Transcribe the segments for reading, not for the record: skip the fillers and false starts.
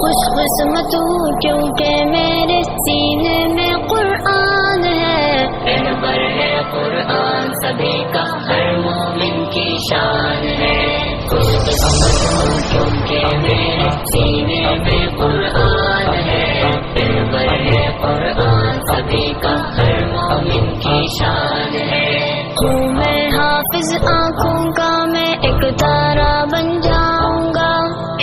خوش قسمت ہوں کیونکہ میرے سینے میں قرآن ہے، رہبر ہے قرآن سبھی کا ہر مومن کی شان ہے۔ خوش قسمت ہوں کیونکہ میرے سینے میں قرآن ہے، رہبر ہے قرآن سبھی کا ہر مومن کی شان ہے۔ ہوں میں حافظ آنکھوں کا میں ایک تارا بن جاؤں گا،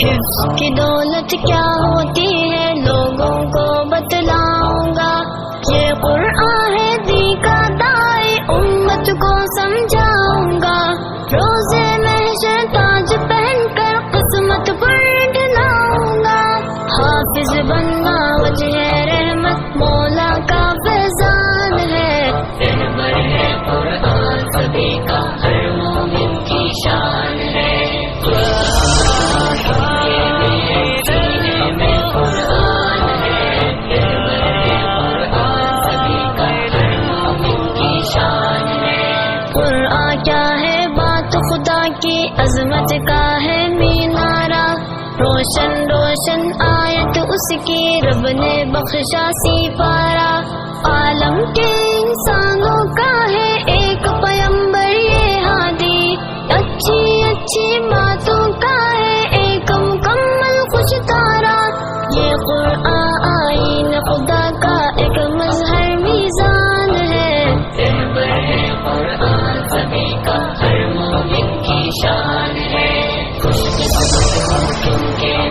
حفظ کی دولت کیا ہوتی ہے لوگوں کو بتلاؤں گا، یہ قرآن ہے دی کا دائی امت کو سمجھاؤں گا، روزے محشر تاج پہن کر قسمت پر ڈھلاؤں گا، حافظ بننا وجہ رحمت مولا کا فیضان ہے، رہبر ہے قرآن سبھی کا ہر مومن کی شان ہے۔ عظمت کا ہے مینارہ، روشن روشن آیت اس کی رب نے بخشا سی پارا، عالم کے انسانوں کا ہے ایک پیمبر یہ ہادی، اچھی اچھی باتوں کا ہے ایک مکمل خوش تارا، یہ قرآن آئین خدا کا ایک مظہر میزان ہے، رہبر ہے قرآن سبھی کا ہر مومن کی شان ہے۔ خوش قسمت ہوں کیونکہ